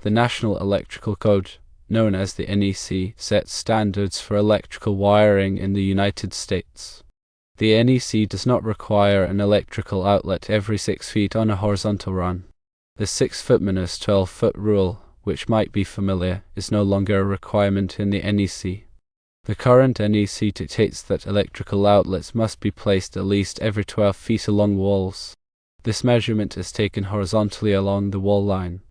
The National Electrical Code, known as the NEC, sets standards for electrical wiring in the United States. The NEC does not require an electrical outlet every 6 feet on a horizontal run. The 6-foot minus 12-foot rule, which might be familiar, is no longer a requirement in the NEC. The current NEC dictates that electrical outlets must be placed at least every 12 feet along walls. This measurement is taken horizontally along the wall line.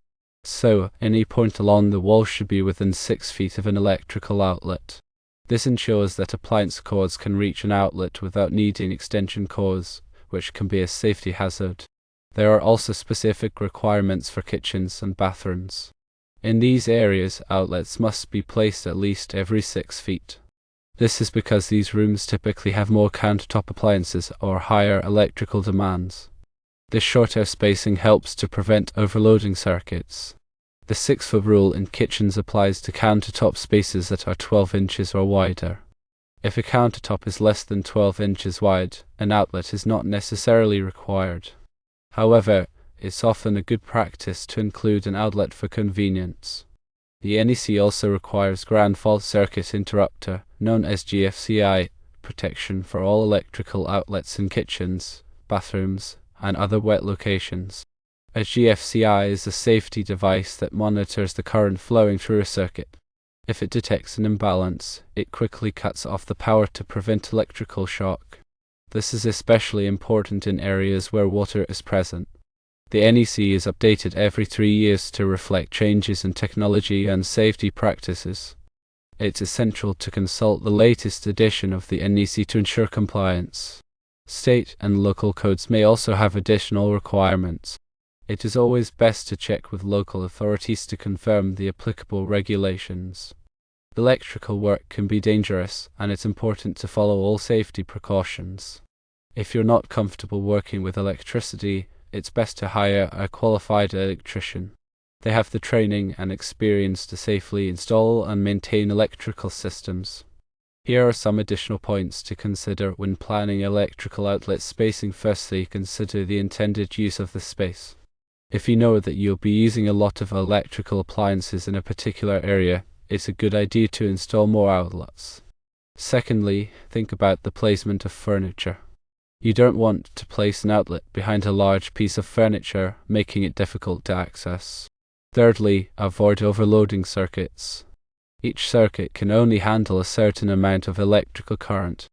So, any point along the wall should be within 6 feet of an electrical outlet. This ensures that appliance cords can reach an outlet without needing extension cords, which can be a safety hazard. There are also specific requirements for kitchens and bathrooms. In these areas, outlets must be placed at least every 6 feet. This is because these rooms typically have more countertop appliances or higher electrical demands. This shorter spacing helps to prevent overloading circuits. The 6-foot rule in kitchens applies to countertop spaces that are 12 inches or wider. If a countertop is less than 12 inches wide, an outlet is not necessarily required. However, it's often a good practice to include an outlet for convenience. The NEC also requires ground fault circuit interrupter, known as GFCI, protection for all electrical outlets in kitchens, bathrooms, and other wet locations. A GFCI is a safety device that monitors the current flowing through a circuit. If it detects an imbalance, it quickly cuts off the power to prevent electrical shock. This is especially important in areas where water is present. The NEC is updated every 3 years to reflect changes in technology and safety practices. It's essential to consult the latest edition of the NEC to ensure compliance. State and local codes may also have additional requirements. It is always best to check with local authorities to confirm the applicable regulations. Electrical work can be dangerous, and it's important to follow all safety precautions. If you're not comfortable working with electricity, it's best to hire a qualified electrician. They have the training and experience to safely install and maintain electrical systems. Here are some additional points to consider when planning electrical outlet spacing. Firstly, consider the intended use of the space. If you know that you'll be using a lot of electrical appliances in a particular area, it's a good idea to install more outlets. Secondly, think about the placement of furniture. You don't want to place an outlet behind a large piece of furniture, making it difficult to access. Thirdly, avoid overloading circuits. Each circuit can only handle a certain amount of electrical current.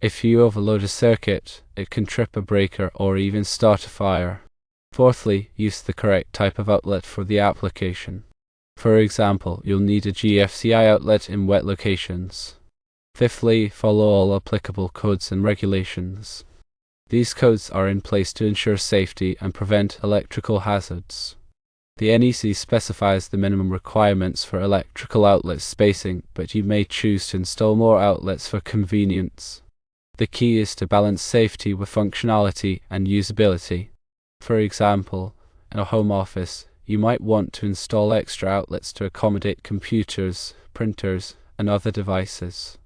If you overload a circuit, it can trip a breaker or even start a fire. Fourthly, use the correct type of outlet for the application. For example, you'll need a GFCI outlet in wet locations. Fifthly, follow all applicable codes and regulations. These codes are in place to ensure safety and prevent electrical hazards. The NEC specifies the minimum requirements for electrical outlet spacing, but you may choose to install more outlets for convenience. The key is to balance safety with functionality and usability. For example, in a home office, you might want to install extra outlets to accommodate computers, printers, and other devices.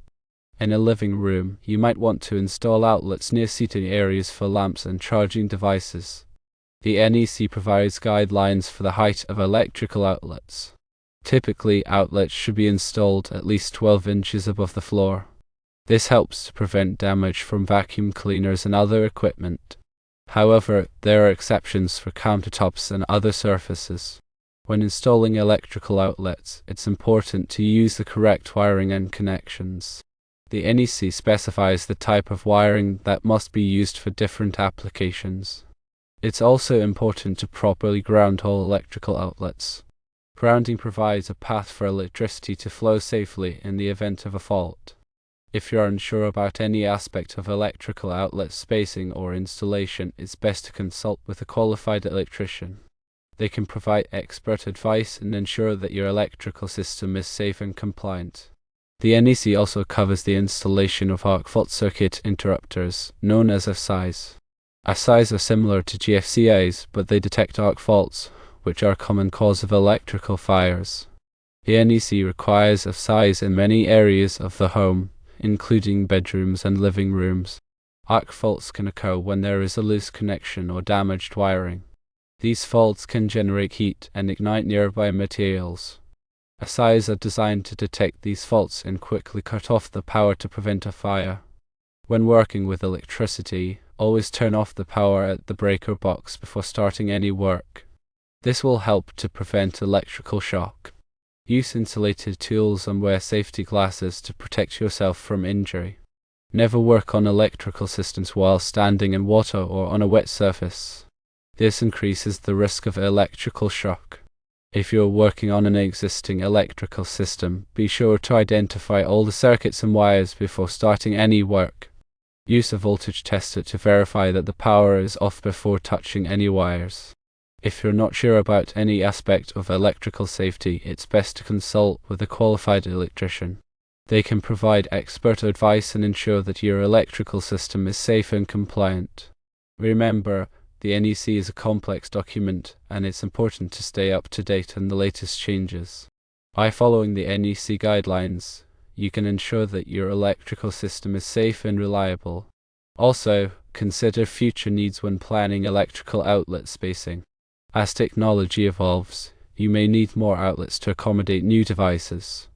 In a living room, you might want to install outlets near seating areas for lamps and charging devices. The NEC provides guidelines for the height of electrical outlets. Typically, outlets should be installed at least 12 inches above the floor. This helps to prevent damage from vacuum cleaners and other equipment. However, there are exceptions for countertops and other surfaces. When installing electrical outlets, it's important to use the correct wiring and connections. The NEC specifies the type of wiring that must be used for different applications. It's also important to properly ground all electrical outlets. Grounding provides a path for electricity to flow safely in the event of a fault. If you're unsure about any aspect of electrical outlet spacing or installation, it's best to consult with a qualified electrician. They can provide expert advice and ensure that your electrical system is safe and compliant. The NEC also covers the installation of arc fault circuit interrupters, known as SIs. SIs are similar to GFCIs, but they detect arc faults, which are a common cause of electrical fires. The NEC requires SIs in many areas of the home, including bedrooms and living rooms. Arc faults can occur when there is a loose connection or damaged wiring. These faults can generate heat and ignite nearby materials. ASIs are designed to detect these faults and quickly cut off the power to prevent a fire. When working with electricity, always turn off the power at the breaker box before starting any work. This will help to prevent electrical shock. Use insulated tools and wear safety glasses to protect yourself from injury. Never work on electrical systems while standing in water or on a wet surface. This increases the risk of electrical shock. If you're working on an existing electrical system, be sure to identify all the circuits and wires before starting any work. Use a voltage tester to verify that the power is off before touching any wires. If you're not sure about any aspect of electrical safety, it's best to consult with a qualified electrician. They can provide expert advice and ensure that your electrical system is safe and compliant. Remember, the NEC is a complex document, and it's important to stay up to date on the latest changes. By following the NEC guidelines, you can ensure that your electrical system is safe and reliable. Also, consider future needs when planning electrical outlet spacing. As technology evolves, you may need more outlets to accommodate new devices.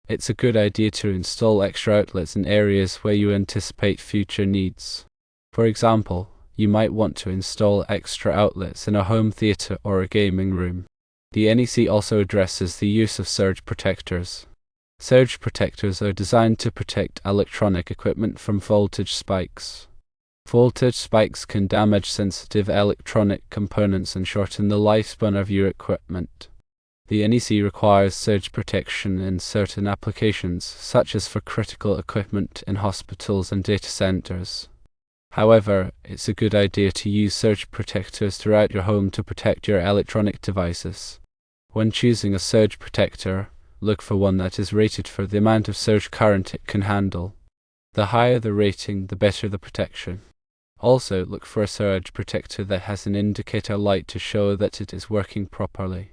It's a good idea to install extra outlets in areas where you anticipate future needs. For example, you might want to install extra outlets in a home theater or a gaming room. The NEC also addresses the use of surge protectors. Surge protectors are designed to protect electronic equipment from voltage spikes. Voltage spikes can damage sensitive electronic components and shorten the lifespan of your equipment. The NEC requires surge protection in certain applications, such as for critical equipment in hospitals and data centers. However, it's a good idea to use surge protectors throughout your home to protect your electronic devices. When choosing a surge protector, look for one that is rated for the amount of surge current it can handle. The higher the rating, the better the protection. Also, look for a surge protector that has an indicator light to show that it is working properly.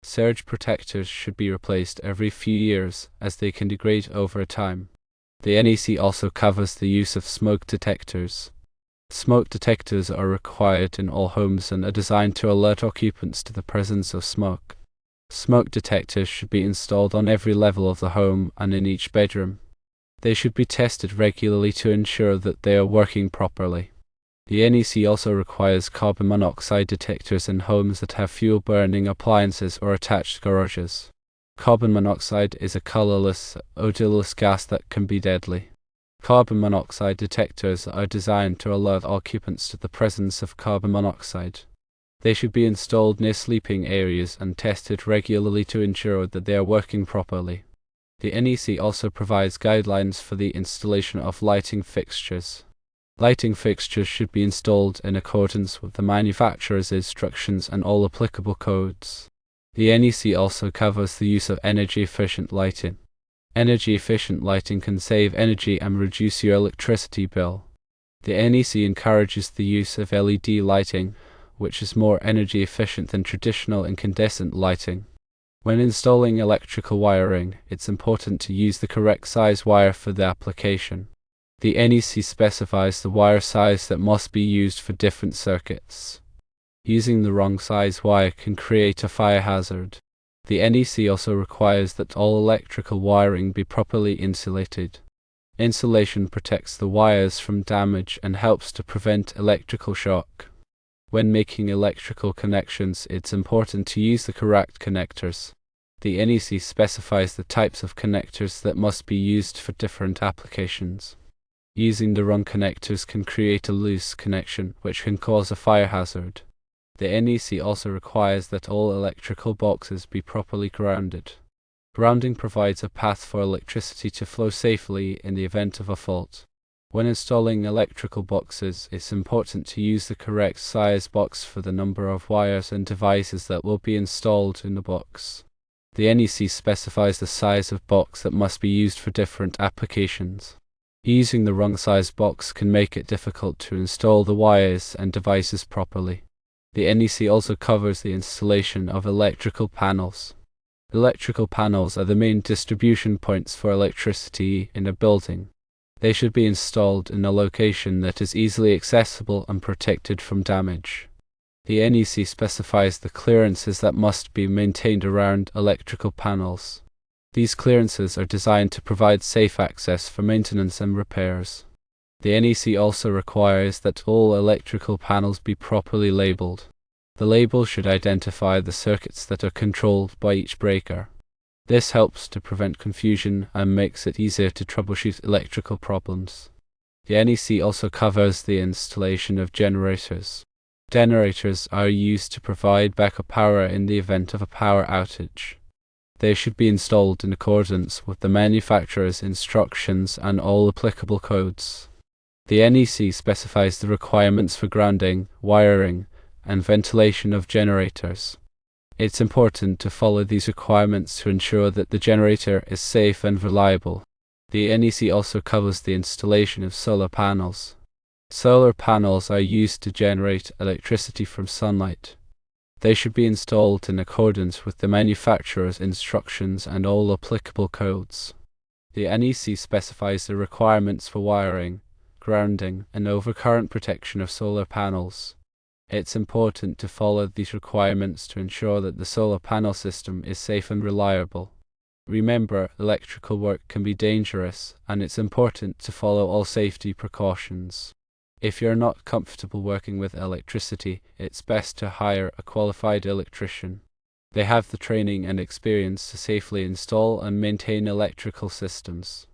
Surge protectors should be replaced every few years, as they can degrade over time. The NEC also covers the use of smoke detectors. Smoke detectors are required in all homes and are designed to alert occupants to the presence of smoke. Smoke detectors should be installed on every level of the home and in each bedroom. They should be tested regularly to ensure that they are working properly. The NEC also requires carbon monoxide detectors in homes that have fuel-burning appliances or attached garages. Carbon monoxide is a colorless, odorless gas that can be deadly. Carbon monoxide detectors are designed to alert occupants to the presence of carbon monoxide. They should be installed near sleeping areas and tested regularly to ensure that they are working properly. The NEC also provides guidelines for the installation of lighting fixtures. Lighting fixtures should be installed in accordance with the manufacturer's instructions and all applicable codes. The NEC also covers the use of energy-efficient lighting. Energy-efficient lighting can save energy and reduce your electricity bill. The NEC encourages the use of LED lighting, which is more energy efficient than traditional incandescent lighting. When installing electrical wiring, it's important to use the correct size wire for the application. The NEC specifies the wire size that must be used for different circuits. Using the wrong size wire can create a fire hazard. The NEC also requires that all electrical wiring be properly insulated. Insulation protects the wires from damage and helps to prevent electrical shock. When making electrical connections, it's important to use the correct connectors. The NEC specifies the types of connectors that must be used for different applications. Using the wrong connectors can create a loose connection, which can cause a fire hazard. The NEC also requires that all electrical boxes be properly grounded. Grounding provides a path for electricity to flow safely in the event of a fault. When installing electrical boxes, it's important to use the correct size box for the number of wires and devices that will be installed in the box. The NEC specifies the size of box that must be used for different applications. Using the wrong size box can make it difficult to install the wires and devices properly. The NEC also covers the installation of electrical panels. Electrical panels are the main distribution points for electricity in a building. They should be installed in a location that is easily accessible and protected from damage. The NEC specifies the clearances that must be maintained around electrical panels. These clearances are designed to provide safe access for maintenance and repairs. The NEC also requires that all electrical panels be properly labeled. The label should identify the circuits that are controlled by each breaker. This helps to prevent confusion and makes it easier to troubleshoot electrical problems. The NEC also covers the installation of generators. Generators are used to provide backup power in the event of a power outage. They should be installed in accordance with the manufacturer's instructions and all applicable codes. The NEC specifies the requirements for grounding, wiring, and ventilation of generators. It's important to follow these requirements to ensure that the generator is safe and reliable. The NEC also covers the installation of solar panels. Solar panels are used to generate electricity from sunlight. They should be installed in accordance with the manufacturer's instructions and all applicable codes. The NEC specifies the requirements for wiring, grounding, and overcurrent protection of solar panels. It's important to follow these requirements to ensure that the solar panel system is safe and reliable. Remember, electrical work can be dangerous, and it's important to follow all safety precautions. If you're not comfortable working with electricity, it's best to hire a qualified electrician. They have the training and experience to safely install and maintain electrical systems.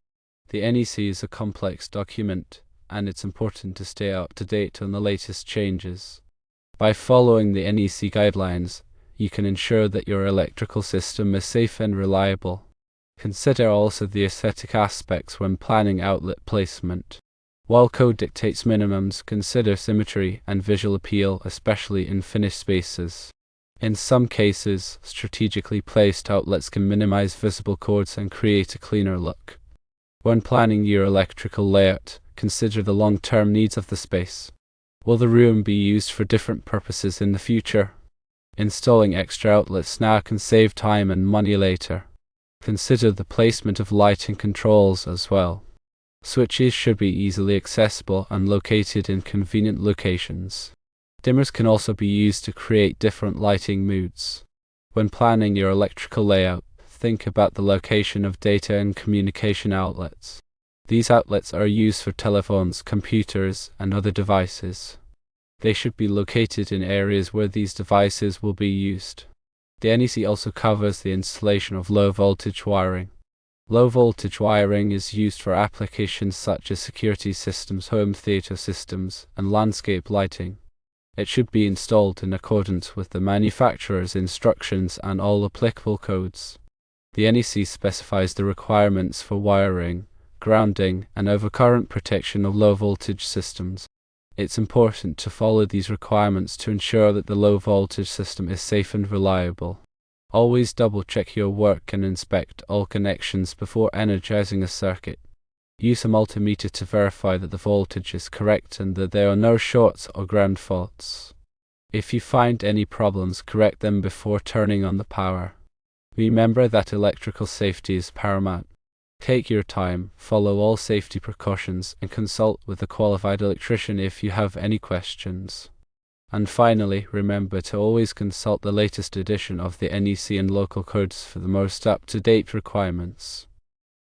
The NEC is a complex document, and it's important to stay up to date on the latest changes. By following the NEC guidelines, you can ensure that your electrical system is safe and reliable. Consider also the aesthetic aspects when planning outlet placement. While code dictates minimums, consider symmetry and visual appeal, especially in finished spaces. In some cases, strategically placed outlets can minimize visible cords and create a cleaner look. When planning your electrical layout, consider the long-term needs of the space. Will the room be used for different purposes in the future? Installing extra outlets now can save time and money later. Consider the placement of lighting controls as well. Switches should be easily accessible and located in convenient locations. Dimmers can also be used to create different lighting moods. When planning your electrical layout, think about the location of data and communication outlets. These outlets are used for telephones, computers, and other devices. They should be located in areas where these devices will be used. The NEC also covers the installation of low-voltage wiring. Low-voltage wiring is used for applications such as security systems, home theater systems, and landscape lighting. It should be installed in accordance with the manufacturer's instructions and all applicable codes. The NEC specifies the requirements for wiring, grounding, and overcurrent protection of low-voltage systems. It's important to follow these requirements to ensure that the low-voltage system is safe and reliable. Always double-check your work and inspect all connections before energizing a circuit. Use a multimeter to verify that the voltage is correct and that there are no shorts or ground faults. If you find any problems, correct them before turning on the power. Remember that electrical safety is paramount. Take your time, follow all safety precautions, and consult with a qualified electrician if you have any questions. And finally, remember to always consult the latest edition of the NEC and local codes for the most up-to-date requirements.